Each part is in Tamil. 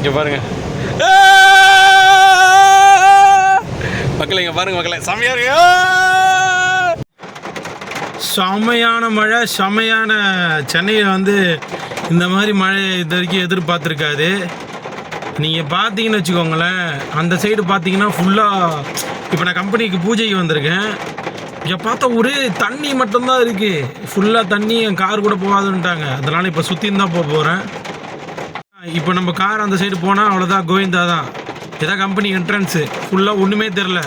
இங்கே பாருங்க மக்களே, இங்கே பாருங்க மக்களே, செம்மையா இருக்கு. செமையான மழை, செமையான. சென்னையில் வந்து இந்த மாதிரி மழை இது வரைக்கும் எதிர்பார்த்துருக்காது. நீங்கள் பார்த்தீங்கன்னு வச்சுக்கோங்களேன், அந்த சைடு பார்த்தீங்கன்னா ஃபுல்லாக இப்போ நான் கம்பெனிக்கு பூஜைக்கு வந்திருக்கேன். இங்கே பார்த்தா ஒரே தண்ணி மட்டும்தான் இருக்குது. ஃபுல்லாக தண்ணி, என் கார் கூட போகாதுன்ட்டாங்க. அதனால் இப்போ சுற்றின்னு தான் போக போகிறேன். இப்போ நம்ம கார் அந்த சைடு போனால் அவ்வளோதான், கோவிந்தா தான். இதான் கம்பெனி என்ட்ரன்ஸு. ஃபுல்லாக ஒன்றுமே தெரில.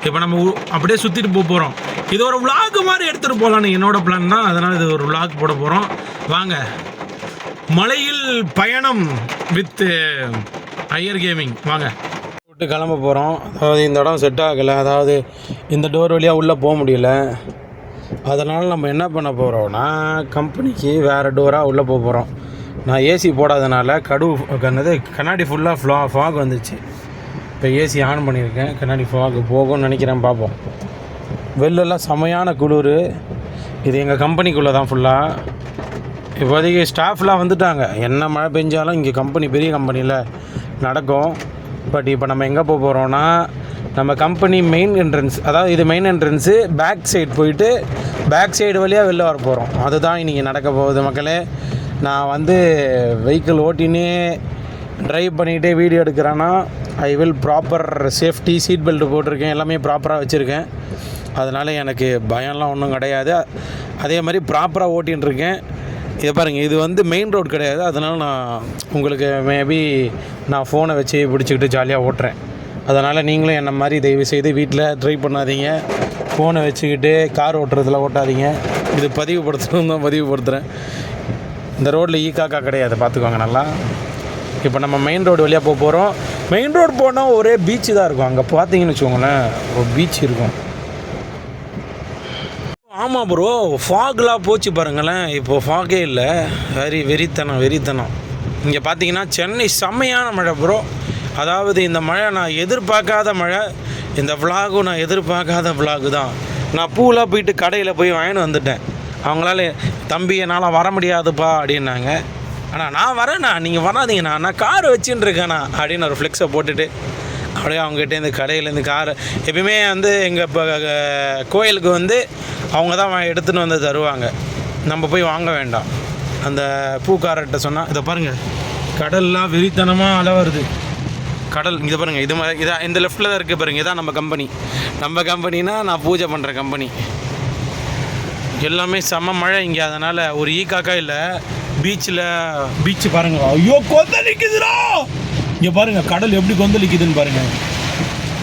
இப்போ நம்ம அப்படியே சுற்றிட்டு போக போகிறோம். இது ஒரு விளாக் மாதிரி எடுத்துகிட்டு போகலான்னு என்னோட பிளான் தான். அதனால் இது ஒரு விளாக் போட போகிறோம். வாங்க, மலையில் பயணம் வித் ஐயர் கேமிங். வாங்க, விட்டு கிளம்ப போகிறோம். அதாவது இந்த இடம் செட் ஆகலை, அதாவது இந்த டோர் வழியாக உள்ளே போக முடியல. அதனால் நம்ம என்ன பண்ண போகிறோம்னா, கம்பெனிக்கு வேறு டோராக உள்ளே போக போகிறோம். நான் ஏசி போடாதனால கண்ணாடி ஃபுல்லாக ஃபாக் வந்துச்சு. இப்போ ஏசி ஆன் பண்ணியிருக்கேன். கண்ணாடி ஃபாக் போகும்னு நினைக்கிறேன், பார்ப்போம். வெளிலெல்லாம் செமையான குளிர். இது எங்கள் கம்பெனிக்குள்ளே தான் ஃபுல்லாக. இப்போதைக்கு ஸ்டாஃப்லாம் வந்துட்டாங்க. என்ன மழை பெஞ்சாலும் இங்கே கம்பெனி பெரிய கம்பெனியில் நடக்கும். பட் இப்போ நம்ம எங்கே போக போகிறோன்னா, நம்ம கம்பெனி மெயின் என்ட்ரன்ஸ், அதாவது இது மெயின் என்ட்ரன்ஸு, பேக் சைடு போயிட்டு பேக் சைடு வழியாக வெளில வர போகிறோம். அதுதான் இன்றைக்கி நடக்க போகுது மக்களே. நான் வந்து வெஹிக்கிள் ஓட்டினே ட்ரைவ் பண்ணிக்கிட்டே வீடியோ எடுக்கிறேன்னா, I will proper safety, seat belt போட்டிருக்கேன், எல்லாமே ப்ராப்பராக வச்சுருக்கேன். அதனால் எனக்கு பயம்லாம் ஒன்றும் கிடையாது. அதே மாதிரி ப்ராப்பராக ஓட்டின்னு இருக்கேன். இதை பாருங்கள், இது வந்து மெயின் ரோடு கிடையாது. அதனால் நான் உங்களுக்கு மேபி நான் ஃபோனை வச்சு பிடிச்சிக்கிட்டு ஜாலியாக ஓட்டுறேன். அதனால் நீங்களும் என்ன மாதிரி தயவு செய்து வீட்டில் ட்ரை பண்ணாதீங்க. ஃபோனை வச்சுக்கிட்டு கார் ஓட்டுறதுல ஓட்டாதீங்க. இது பதிவுபடுத்தணும் தான் பதிவுபடுத்துகிறேன். இந்த ரோட்டில் காக்கா கிடையாது, பார்த்துக்கோங்க நல்லா. இப்போ நம்ம மெயின் ரோடு வழியாக போக போகிறோம். மெயின் ரோடு போனால் ஒரே பீச்சு தான் இருக்கும். அங்கே பார்த்தீங்கன்னு வச்சுக்கோங்களேன், ஒரு பீச் இருக்கும். ஆமாம் ப்ரோ, ஃபாக்லாம் போச்சு பாருங்களேன். இப்போது ஃபாகே இல்லை. வெறித்தனம். இங்கே பார்த்தீங்கன்னா சென்னை செம்மையான மழை ப்ரோ. அதாவது இந்த மழை நான் எதிர்பார்க்காத மழை. இந்த விலாகும் நான் எதிர்பார்க்காத விலாகு தான். நான் பூலாம் போயிட்டு கடையில் போய் வாங்கிட்டு வந்துட்டேன். அவங்களால, தம்பி என்னால் வர முடியாதுப்பா அப்படின்னாங்க. ஆனால் நான் வரேண்ணா, நீங்கள் வராதீங்கண்ணா, நான் காரை வச்சுன்னு இருக்கேண்ணா அப்படின்னு ஒரு ஃப்ளெக்ஸை போட்டுட்டு அப்படியே அவங்ககிட்ட இந்த கடையிலேருந்து காரை எப்பயுமே வந்து எங்கள் இப்போ கோயிலுக்கு வந்து அவங்க தான் எடுத்துகிட்டு வந்து தருவாங்க. நம்ம போய் வாங்க வேண்டாம். அந்த பூக்காரர்கிட்ட சொன்னால், இதை பாருங்கள், கடல்லாம் வெறித்தனமாக அலை வருது. கடல் இங்கே பாருங்கள், இது மாதிரி இதான் இந்த லெஃப்ட்டில் தான் இருக்குது பாருங்கள். இதான் நம்ம கம்பெனினா நான் பூஜை பண்ணுற கம்பெனி. எல்லாமே செம்ம மழை இங்கே. அதனால் ஒரு காக்கா இல்லை. பீச்சு பாருங்கள். ஐயோ, கொந்தளிக்குதுடா. இங்கே பாருங்கள், கடல் எப்படி கொந்தளிக்குதுன்னு பாருங்கள்.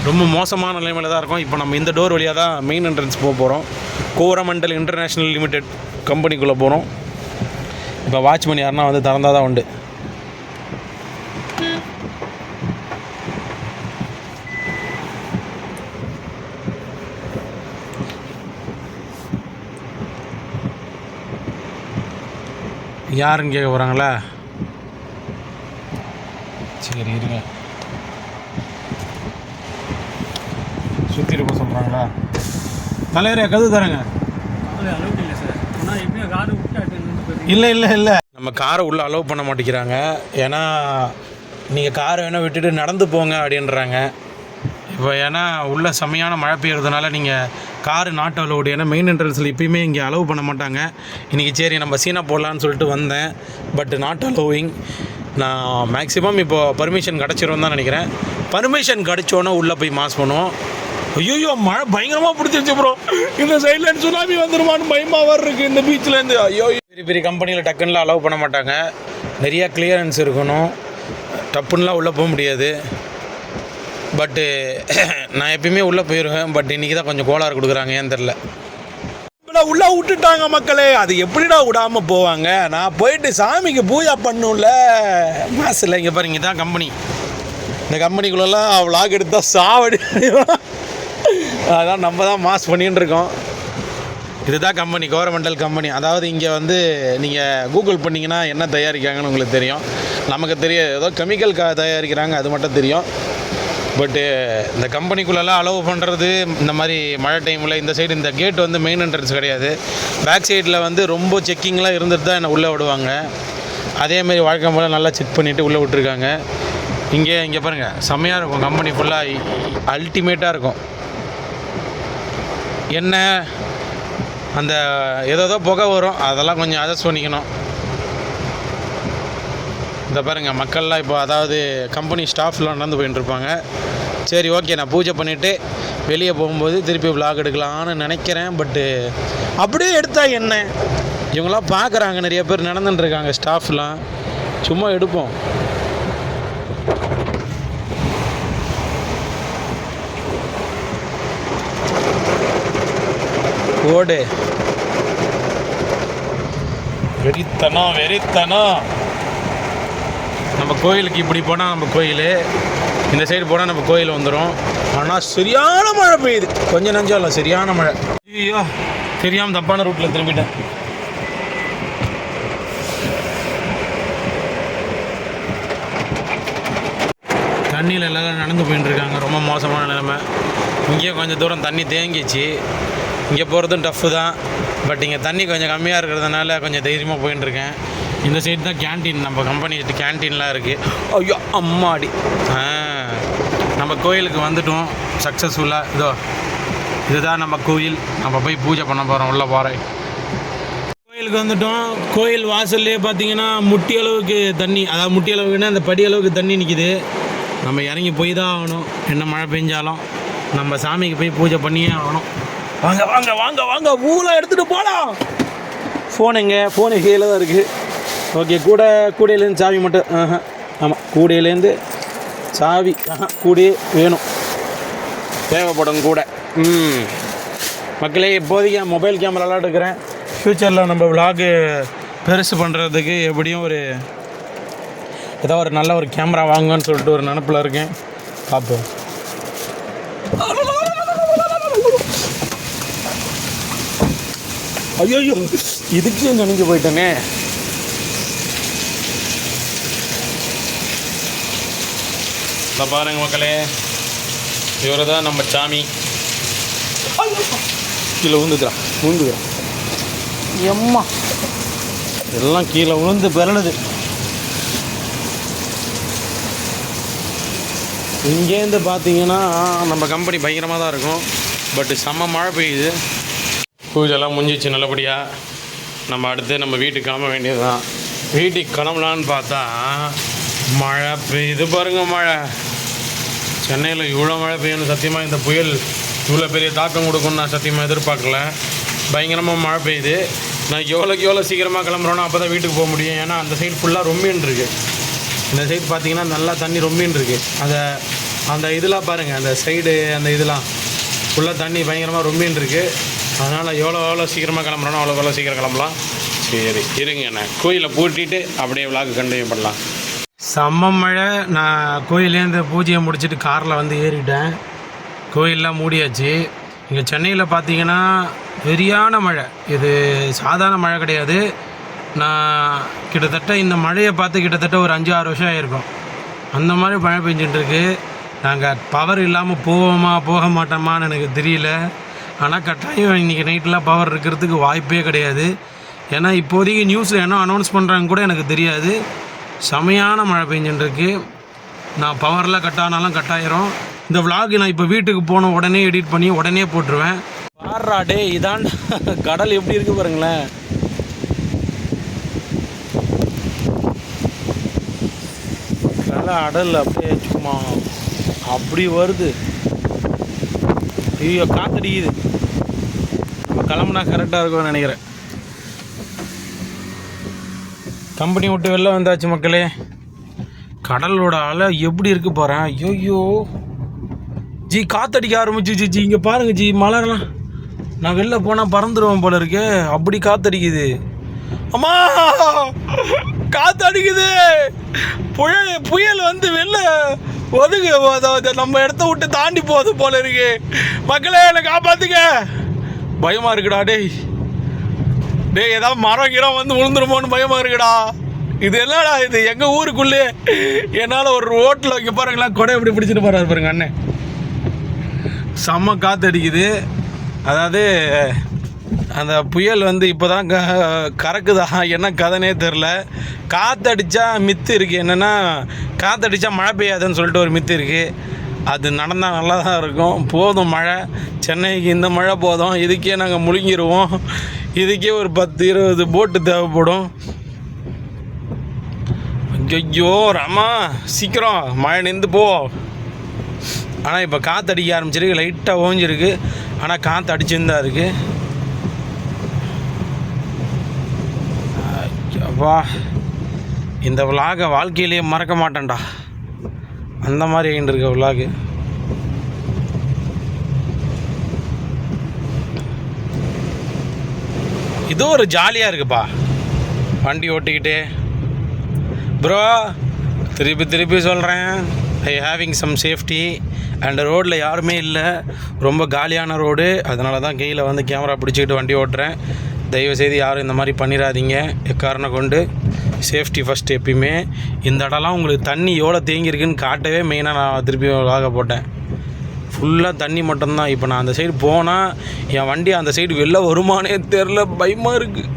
ரொம்ப மோசமான நிலைமையில் தான் இருக்கும். இப்போ நம்ம இந்த டோர் வழியாக தான் மெயின் என்ட்ரன்ஸ் போக போகிறோம். கோரமண்டல் இன்டர்நேஷ்னல் லிமிடெட் கம்பெனிக்குள்ளே போகிறோம். இப்போ வாட்ச்மேன் யாருன்னா வந்து திறந்தால் தான் உண்டு. யாருன்னு கேட்க போகிறாங்களா? சரி இருங்க, சுற்றிட்டு போக சொல்கிறாங்களா? தலைவரே கது தரேங்க. இல்லை நம்ம காரை உள்ளே அலோவ் பண்ண மாட்டேங்கிறாங்க. ஏன்னா நீங்கள் காரை வேணால் விட்டுட்டு நடந்து போங்க அப்படின்றாங்க. இப்போ ஏன்னா உள்ளே செம்மையான மழை பெய்யறதுனால நீங்கள் காரு நாட் அலோடு. ஏன்னா மெயின் என்ட்ரன்ஸில் இப்போயுமே இங்கே அலோவ் பண்ண மாட்டாங்க. இன்றைக்கி சரி நம்ம சீனா போடலான்னு சொல்லிட்டு வந்தேன். But not allowing. நான் மேக்ஸிமம் இப்போது பர்மிஷன் கிடச்சிரும் தான் நினைக்கிறேன். பர்மிஷன் கிடச்சோன்னே உள்ளே போய் மாஸ் பண்ணுவோம். ஐயோ, மழை பயங்கரமாக பிடிச்சிருச்சு ப்ரோ. இந்த சைடில் சுனாமி வந்துருமான்னு பயமாக இருக்குது இந்த பீச்சிலேருந்து. ஐயோ, பெரிய கம்பெனியில் டக்குன்னுலாம் அலோவ் பண்ண மாட்டாங்க. நிறையா கிளியரன்ஸ் இருக்கணும். டப்புன்னெலாம் உள்ளே போக முடியாது. பட்டு நான் எப்பயுமே உள்ளே போயிடுவேன். பட் இன்றைக்கி தான் கொஞ்சம் கோளாறு கொடுக்குறாங்க, ஏன்னு தெரில. உள்ளே விட்டுட்டாங்க மக்களே. அது எப்படிடா விடாமல் போவாங்க? நான் போயிட்டு சாமிக்கு பூஜை பண்ணும்ல மாசில். இங்கே பாருங்க, இதான் கம்பெனி. இந்த கம்பெனிக்குள்ளெல்லாம் விளாக் எடுத்தால் சாவடி. அதான் நம்ம தான் மாஸ் பண்ணின்னு இருக்கோம். இதுதான் கம்பெனி, கவர்மெண்டல் கம்பெனி. அதாவது இங்கே வந்து நீங்கள் கூகுள் பண்ணிங்கன்னா என்ன தயாரிக்காங்கன்னு உங்களுக்கு தெரியும். நமக்கு தெரியாது, ஏதோ கெமிக்கல் தயாரிக்கிறாங்க, அது மட்டும் தெரியும். பட்டு இந்த கம்பெனிக்குள்ளெல்லாம் அலோவ் பண்ணுறது இந்த மாதிரி மழை டைமில். இந்த சைடு இந்த கேட் வந்து மெயின் என்ட்ரன்ஸ் கிடையாது. பேக் சைடில் வந்து ரொம்ப செக்கிங்லாம் இருந்துட்டு தான் என்னை உள்ளே விடுவாங்க. அதேமாரி வழக்கம் போல் நல்லா செக் பண்ணிவிட்டு உள்ளே விட்டுருக்காங்க. இங்கே பாருங்கள், செம்மையாக இருக்கும். கம்பெனி ஃபுல்லாக அல்டிமேட்டாக இருக்கும். என்ன அந்த ஏதோ புகை வரும், அதெல்லாம் கொஞ்சம் அட்ஜஸ்ட் பண்ணிக்கணும். இந்த பாருங்கள், மக்கள்லாம் இப்போ அதாவது கம்பெனி ஸ்டாஃப்லாம் நடந்து போயிட்டுருப்பாங்க. சரி, ஓகே, நான் பூஜை பண்ணிவிட்டு வெளியே போகும்போது திருப்பி விலாக் எடுக்கலான்னு நினைக்கிறேன். பட்டு அப்படியே எடுத்தா என்ன, இவங்களாம் பார்க்குறாங்க, நிறைய பேர் நடந்துட்டுருக்காங்க ஸ்டாஃப்லாம். சும்மா எடுப்போம். ஓடு வெறித்தனம். நம்ம கோயிலுக்கு இப்படி போனால் நம்ம கோயில், இந்த சைடு போனால் நம்ம கோயில் வந்துடும். ஆனால் சரியான மழை பெய்யுது, கொஞ்சம் நஞ்சம் இல்லை, சரியான மழை. ஐயோ, தெரியாமல் தப்பான ரூட்டில் திரும்பிட்டேன். தண்ணியில் எல்லோரும் நடந்து போயிட்டுருக்காங்க. ரொம்ப மோசமான நிலைமை. இங்கேயும் கொஞ்சம் தூரம் தண்ணி தேங்கிச்சு. இங்கே போகிறதும் டஃப்பு தான். பட் இங்கே தண்ணி கொஞ்சம் கம்மியாக இருக்கிறதுனால கொஞ்சம் தைரியமாக போயிட்டுருக்கேன். இந்த சைடு தான் கேன்டீன், நம்ம கம்பெனி கேன்டீன்லாம் இருக்குது. ஐயோ அம்மாடி, நம்ம கோயிலுக்கு வந்துட்டோம் சக்ஸஸ்ஃபுல்லாக. இதுதான் நம்ம கோயில். நம்ம போய் பூஜை பண்ண போகிறோம். உள்ளே போகிறேன். கோயிலுக்கு வந்துட்டோம். கோயில் வாசல்லே பார்த்தீங்கன்னா முட்டி அளவுக்கு தண்ணி, அதாவது முட்டி அளவுக்குன்னா அந்த படி அளவுக்கு தண்ணி நிற்கிது. நம்ம இறங்கி போய் தான் ஆகணும். என்ன மழை பெஞ்சாலும் நம்ம சாமிக்கு போய் பூஜை பண்ணியே ஆகணும். வாங்க வாங்க வாங்க வாங்க, பூலாம் எடுத்துகிட்டு போகலாம். ஃபோன் எங்கே? ஃபோனு கீழே தான் இருக்குது. ஓகே, கூடையிலேருந்து சாவி மட்டும். ஆமாம், கூடையிலேருந்து சாவி கூடையே வேணும், தேவைப்படும் கூட. மக்களே, இப்போதைக்கு மொபைல் கேமராலாம் எடுக்கிறேன். ஃப்யூச்சரில் நம்ம விலாகு பெருசு பண்ணுறதுக்கு எப்படியும் ஏதோ ஒரு நல்ல ஒரு கேமரா வாங்குன்னு சொல்லிட்டு ஒரு நினப்பில் இருக்கேன். பார்ப்போம். ஐயோ, இதுக்கு நினைஞ்சு போயிட்டேனே. இப்போ பாருங்க மக்களே, இவர் தான் நம்ம சாமி. கீழே விழுந்துக்கிறான் எம்மா, எல்லாம் கீழே விழுந்து பிறழுது. இங்கேருந்து பார்த்தீங்கன்னா நம்ம கம்பெனி பயங்கரமாக தான் இருக்கும். பட்டு செம்ம மழை பெய்யுது. பூஜைலாம் முடிஞ்சிச்சு நல்லபடியாக. நம்ம அடுத்து நம்ம வீட்டுக்கு கிளம்ப வேண்டியது தான். வீட்டுக்கு கிளம்பலான்னு பார்த்தா மழை பெய்யுது பாருங்கள். மழை சென்னையில் இவ்வளோ மழை பெய்யணும். சத்தியமாக இந்த புயல் இவ்வளோ பெரிய தாக்கம் கொடுக்கும்னு நான் சத்தியமாக எதிர்பார்க்கல. பயங்கரமாக மழை பெய்யுது. நான் எவ்வளோ சீக்கிரமாக கிளம்புறோன்னா அப்போ தான் வீட்டுக்கு போக முடியும். ஏன்னா அந்த சைடு ஃபுல்லாக ரொம்பின்னு இருக்குது. இந்த சைடு பார்த்தீங்கன்னா நல்லா தண்ணி ரொம்பின்னு இருக்குது. அந்த இதெல்லாம் பாருங்கள், அந்த சைடு அந்த இதெல்லாம் ஃபுல்லாக தண்ணி பயங்கரமாக ரொம்பின்னு இருக்குது. அதனால் எவ்வளோ சீக்கிரமாக கிளம்புறோன்னா அவ்வளோ சீக்கிரம் கிளம்பலாம். சரி இருங்க, நான் கோயிலை பூட்டிட்டு அப்படியே விளாக் கண்டினியூ பண்ணலாம். செம்ம மழை. நான் கோயிலேருந்து பூஜையை முடிச்சுட்டு காரில் வந்து ஏறிட்டேன். கோயிலெலாம் மூடியாச்சு. இங்கே சென்னையில் பார்த்தீங்கன்னா வெறியான மழை. இது சாதாரண மழை கிடையாது. நான் கிட்டத்தட்ட இந்த மழையை பார்த்து கிட்டத்தட்ட ஒரு 5-6 வருஷம் ஆகிருக்கும். அந்த மாதிரி மழை பெஞ்சிட்ருக்கு. நாங்கள் பவர் இல்லாமல் போக மாட்டோமான்னு எனக்கு தெரியல. ஆனால் கட்டாயம் இன்றைக்கி நைட்டெலாம் பவர் இருக்கிறதுக்கு வாய்ப்பே கிடையாது. ஏன்னா இப்போதைக்கு நியூஸில் என்ன அனௌன்ஸ் பண்ணுறாங்க கூட எனக்கு தெரியாது. செமையான மழை பெஞ்சின்றிருக்கு. நான் பவரில் கட்டானாலும் கட்டாயிரும். இந்த விலாக் நான் இப்போ வீட்டுக்கு போன உடனே எடிட் பண்ணி உடனே போட்டுருவேன். பாடுறா டே, இதான் கடல் எப்படி இருக்குது பாருங்களேன். கடல் அடல் அப்படியே சும்மா அப்படி வருது. ஐயோ, காத்தடிக்குது. நம்ம கிளம்புனா கரெக்டாக இருக்கும்னு நினைக்கிறேன். கம்பெனி விட்டு வெளில வந்தாச்சு மக்களே. கடலோட அலை எப்படி இருக்குது பாருங்க. ஐயோ ஜி, காத்தடிக்க ஆரம்பிச்சு ஜி. இங்கே பாருங்கள் ஜி, மலரெல்லாம் நான் வெளில போனால் பறந்துடுவேன் போல இருக்கு. அப்படி காத்தடிக்குது. அம்மா, காத்தடிக்குது. புயல் வந்து வெளில ஒதுங்க, நம்ம இடத்த விட்டு தாண்டி போகுது போல இருக்கு. மக்களே, என்னை காப்பாத்துங்க. பயமாக இருக்குடா. டேய் ஏதாவது மரம் கிரம் வந்து விழுந்துருமோன்னு பயமாக இருக்குடா. இது என்னடா இது, எங்கள் ஊருக்குள்ளே என்னால் ஒரு ரோட்டில் வைக்க பாருங்களா, கொடை எப்படி பிடிச்சிட்டு போகிறாரு பாருங்க அண்ணன். செம்ம காற்று அடிக்குது. அதாவது அந்த புயல் வந்து இப்போ தான் கறக்குதா என்ன கதைனே தெரில. காற்றடிச்சா மித்து இருக்குது, என்னென்னா காற்றடிச்சா மழை பெய்யாதுன்னு சொல்லிட்டு ஒரு மித்து இருக்குது. அது நடந்தால் நல்லா தான் இருக்கும். போதும் மழை, சென்னைக்கு இந்த மழை போதும். இதுக்கே நாங்கள் முழுங்கிடுவோம். இதுக்கே ஒரு 10-20 போட்டு தேவைப்படும். ஐயோ ராமா, சீக்கிரம் மழை நின்று போ. ஆனால் இப்போ காற்று அடிக்க ஆரம்பிச்சிருக்கு, லைட்டாக ஓஞ்சிருக்கு. ஆனால் காற்று அடிச்சுன்னு தான் இருக்குது. அப்பா, இந்த விலாகை வாழ்க்கையிலேயே மறக்க மாட்டேன்டா, அந்த மாதிரி ஆகிட்டு இருக்க விலாகு. இது ஒரு ஜாலியாக இருக்குப்பா வண்டி ஓட்டிக்கிட்டு. ப்ரோ, திருப்பி சொல்கிறேன், I having some safety and ரோட்டில் யாருமே இல்லை, ரொம்ப காலியான ரோடு. அதனால தான் கீழே வந்து கேமரா பிடிச்சிக்கிட்டு வண்டி ஓட்டுறேன். தயவுசெய்து யாரும் இந்த மாதிரி பண்ணிடாதீங்க. எக்காரணம் கொண்டு சேஃப்டி ஃபஸ்ட்டு எப்பயுமே. இந்த இடம்லாம் உங்களுக்கு தண்ணி எவ்வளோ தேங்கியிருக்குன்னு காட்டவே மெயினாக நான் திருப்பி வாக போட்டேன். ஃபுல்லாக தண்ணி மட்டும்தான். இப்போ நான் அந்த சைடு போனால் என் வண்டி அந்த சைடு வெளில வருமானே தெரில, பயமாக இருக்குது.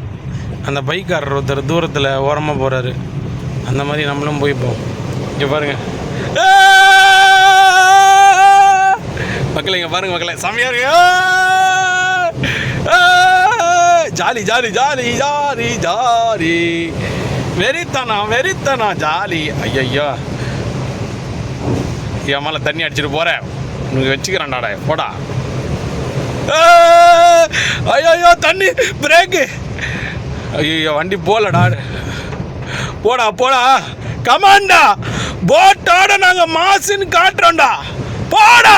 அந்த பைக்காரர் ஒருத்தர் தூரத்தில் ஓரமாக போகிறாரு, அந்த மாதிரி நம்மளும் போய்ப்போம். இங்கே பாருங்கள் மக்களே, இங்கே பாருங்கள் மக்களே, செம்மையாக இருக்கு. Jolly jolly jolly jolly jolly, வெறித்தனா ஜாலி. ஐயோ, என் மேலே தண்ணி அடிச்சுட்டு போகிறேன், உனக்கு வச்சுக்கிறேன்டாடா, போடா. ஐயோ தண்ணி, பிரேக்கு. ஐயோ வண்டி போகலடா, போடா கமாண்டா, போட்டோட நாங்கள் மாசுன்னு காட்டுறோம்டா, போடா.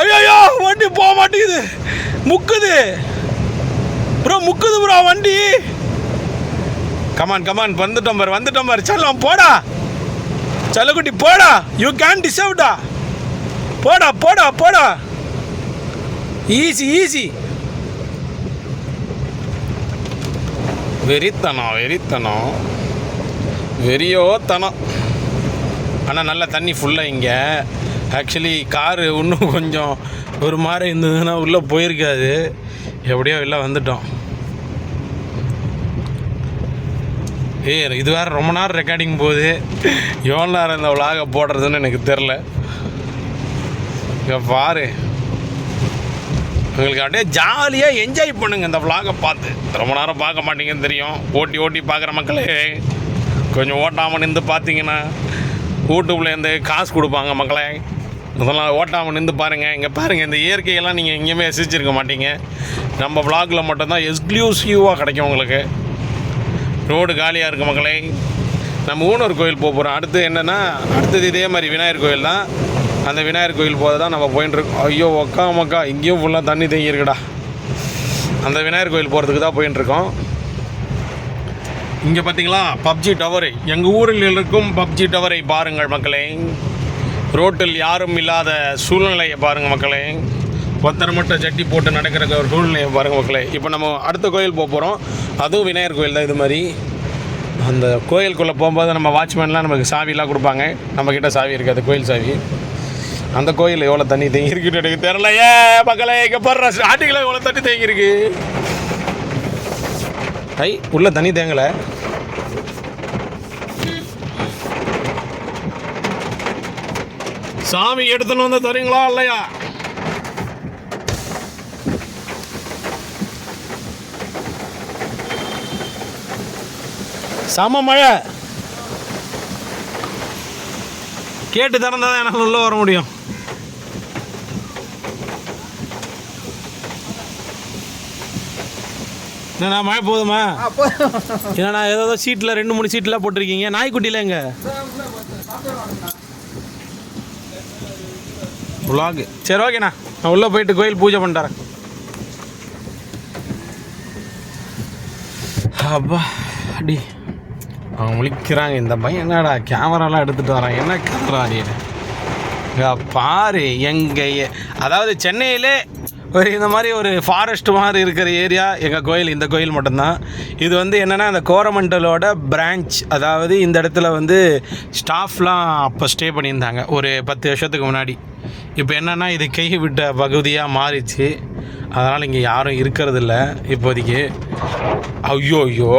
ஐயோ வண்டி போக மாட்டேங்குது, முக்குது ப்ரோ, முக்குது ப்ரோ வண்டி. கமான் வந்துட்டோம் பாரு செல்லம், போடா செல்லக்குட்டி, போடா. யூ கேன் டிசர்வ்டா, போடா. ஈஸி. வெறித்தனம் வெறியோத்தனம். ஆனால் நல்ல தண்ணி ஃபுல்லாக இங்கே. ஆக்சுவலி காரு இன்னும் கொஞ்சம் ஒரு மாதிரி இருந்ததுன்னா உள்ளே போயிருக்காது. எப்படியோ வெளில வந்துட்டோம். இது வேறு ரொம்ப நேரம் ரெக்கார்டிங் போகுது. எவ்வளோ நேரம் இந்த விலாகை போடுறதுன்னு எனக்கு தெரில. இங்கே பாரு, உங்களுக்கு அப்படியே ஜாலியாக என்ஜாய் பண்ணுங்கள் இந்த விலாகை பார்த்து. ரொம்ப நேரம் பார்க்க மாட்டீங்கன்னு தெரியும். ஓட்டி பார்க்குற மக்களே, கொஞ்சம் ஓட்டாமல் நின்று பார்த்தீங்கன்னா யூடியூப்லேருந்து காசு கொடுப்பாங்க மக்களே. அதெல்லாம் ஓட்டாமல் நின்று பாருங்கள். இங்கே பாருங்கள், இந்த இயற்கையெல்லாம் நீங்கள் எங்கேயுமே ரசிச்சிருக்க மாட்டீங்க. நம்ம விலாகில் மட்டும்தான் எக்ஸ்க்ளூசிவாக கிடைக்கும் உங்களுக்கு. ரோடு காலியாக இருக்குது மக்களே. நம்ம ஊனூர் கோயில் போகிறோம். அடுத்தது இதே மாதிரி விநாயகர் கோயில் தான். அந்த விநாயகர் கோயில் போக தான் நம்ம போயின்ட்டுருக்கோம். ஐயோ மக்கா, இங்கேயும் ஃபுல்லாக தண்ணி தேங்கியிருக்குடா. அந்த விநாயகர் கோயில் போகிறதுக்கு தான் போயின்ட்டுருக்கோம். இங்கே பார்த்தீங்களா பப்ஜி டவரை, எங்கள் ஊரில் இருக்கும் பப்ஜி டவரை பாருங்கள் மக்களே. ரோட்டில் யாரும் இல்லாத சூழ்நிலையை பாருங்கள் மக்களே. ஒருத்தர் மட்டும் ஜட்டி போட்டு நடக்கிற ஒரு சூழ்நிலையை பாருங்கள் மக்களே. இப்போ நம்ம அடுத்த கோயில் போகிறோம். அதுவும் விநாயகர் கோயில் தான். இது மாதிரி அந்த கோயிலுக்குள்ளே போகும்போது நம்ம வாட்ச்மேன்லாம் நமக்கு சாவிலாம் கொடுப்பாங்க. நம்மக்கிட்ட சாவி இருக்காது, கோயில் சாவி. அந்த கோயில் எவ்வளோ தண்ணி தேங்கியிருக்குன்னு எனக்கு தெரியலையே மக்களே. இங்கே போடுற ஸ்டார்டிங்கில் எவ்வளோ தண்ணி தேங்கியிருக்கு. உள்ள தண்ணி தேங்கலை. சாமி எடுத்துன்னு வந்து தரீங்களா இல்லையா? சம மழை கேட்டு திறந்தாதான் எனக்கு உள்ள வர முடியும். என்னண்ணா மழை போதுமா? என்னண்ணா ஏதோ சீட்டில் 2-3 சீட்லாம் போட்டிருக்கீங்க. நாய்க்குட்டியில் எங்க விலாகு? சரி ஓகேண்ணா, நான் உள்ளே போயிட்டு கோயில் பூஜை பண்ணிட்டுறேன். அப்பா அடி அவங்க முழிக்கிறாங்க. இந்த பையன் என்னடா கேமராலாம் எடுத்துகிட்டு வரான், என்ன கேமரா அடின்னு பாரு. அதாவது சென்னையிலே ஒரு இந்த மாதிரி ஒரு ஃபாரஸ்ட் மாதிரி இருக்கிற ஏரியா எங்கள் கோயில். இந்த கோயில் மட்டும்தான். இது வந்து என்னென்னா இந்த கோரமண்டலோட பிரான்ச். அதாவது இந்த இடத்துல வந்து ஸ்டாஃப்லாம் அப்போ ஸ்டே பண்ணியிருந்தாங்க ஒரு 10 வருஷத்துக்கு முன்னாடி. இப்போ என்னென்னா இது கை விட்ட பகுதியாக மாறிச்சு. அதனால் இங்கே யாரும் இருக்கிறதில்ல இப்போதைக்கு. ஐயோ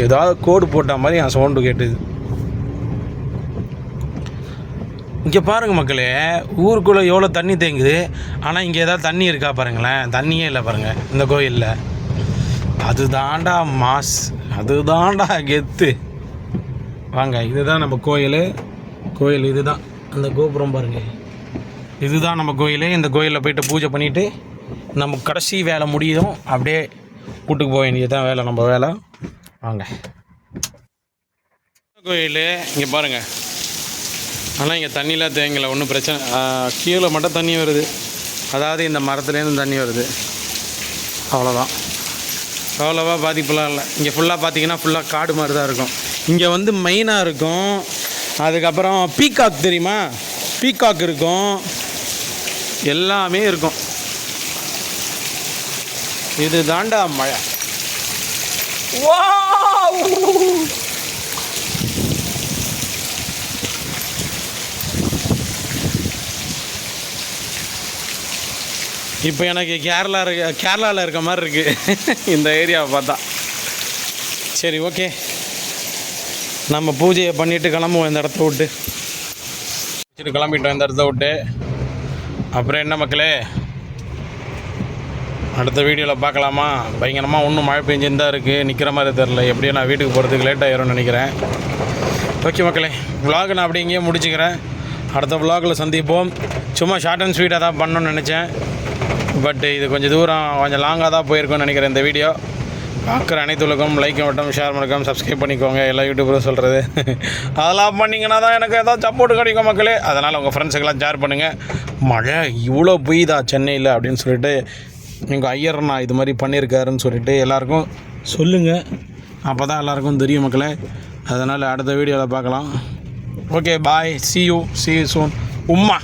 ஏதாவது கோடு போட்ட மாதிரி என் சவுண்டு கேட்டுது. இங்கே பாருங்கள் மக்களே, ஊருக்குள்ளே எவ்வளோ தண்ணி தேங்குது. ஆனால் இங்கே ஏதாவது தண்ணி இருக்கா பாருங்களேன், தண்ணியே இல்லை பாருங்கள் இந்த கோயிலில். அதுதான்டா மாஸ், அதுதான்டா கெத்து. வாங்க, இதுதான் நம்ம கோயில் இதுதான். அந்த கோபுரம் பாருங்கள், இதுதான் நம்ம கோயில். இந்த கோயிலில் போய்ட்டு பூஜை பண்ணிவிட்டு நம்ம கடைசி வேலை முடியும், அப்படியே கூட்டுக்கு போக வேண்டியது தான் வேலை, நம்ம வேலை. வாங்க கோயில் இங்கே பாருங்கள். ஆனால் இங்கே தண்ணிலாம் தேங்கலை, ஒன்றும் பிரச்சனை. கீழே மட்டும் தண்ணி வருது, அதாவது இந்த மரத்துலேருந்து தண்ணி வருது, அவ்வளோதான். அவ்வளோவா பாதிப்புலாம் இல்லை. இங்கே ஃபுல்லாக பார்த்தீங்கன்னா ஃபுல்லாக காடு மாதிரி தான் இருக்கும். இங்கே வந்து மெயினாக இருக்கும். அதுக்கப்புறம் பீகாக் தெரியுமா, பீகாக் இருக்கும், எல்லாமே இருக்கும். இது தாண்டா மழை. இப்போ எனக்கு கேரளாவில் இருக்க மாதிரி இருக்குது இந்த ஏரியாவை பார்த்தா. சரி, ஓகே, நம்ம பூஜையை பண்ணிவிட்டு கிளம்புவோம் இந்த இடத்த விட்டு. கிளம்பிட்டோம் இந்த இடத்த விட்டு. அப்புறம் என்ன மக்களே, அடுத்த வீடியோவில் பார்க்கலாமா? பயங்கரமாக இன்னும் மழை பெஞ்சுன்னு தான் இருக்குது, நிற்கிற மாதிரி தெரில. எப்படியும் நான் வீட்டுக்கு போகிறதுக்கு லேட் ஆகிரும்னு நினைக்கிறேன். ஓகே மக்களே, விலாக் நான் அப்படியே இங்கேயே முடிச்சுக்கிறேன். அடுத்த விலாகில் சந்திப்போம். சும்மா ஷார்ட் அண்ட் ஸ்வீட்டாக தான் பண்ணணும்னு நினச்சேன். பட் இது கொஞ்சம் தூரம், கொஞ்சம் லாங்காக தான் போயிருக்கும்னு நினைக்கிறேன் இந்த வீடியோ. பார்க்குற அனைத்துலகம் லைக் மட்டும், ஷேர் பண்ணிக்கோங்க, சப்ஸ்கிரைப் பண்ணிக்கோங்க. எல்லா யூடியூபரும் சொல்கிறது அதெல்லாம் பண்ணிங்கன்னா தான் எனக்கு ஏதாவது சப்போர்ட் கிடைக்கும் மக்களே. அதனால் உங்கள் ஃப்ரெண்ட்ஸுக்கெல்லாம் ஷேர் பண்ணுங்கள். மழை இவ்வளோ பெய்யுதா சென்னையில் அப்படின்னு சொல்லிட்டு எங்கள் ஐயர் நான் இது மாதிரி பண்ணியிருக்காருன்னு சொல்லிட்டு எல்லாேருக்கும் சொல்லுங்கள். அப்போ தான் எல்லாேருக்கும் தெரியும் மக்களே. அதனால் அடுத்த வீடியோவில் பார்க்கலாம். Okay, bye, see you soon. உம்மா.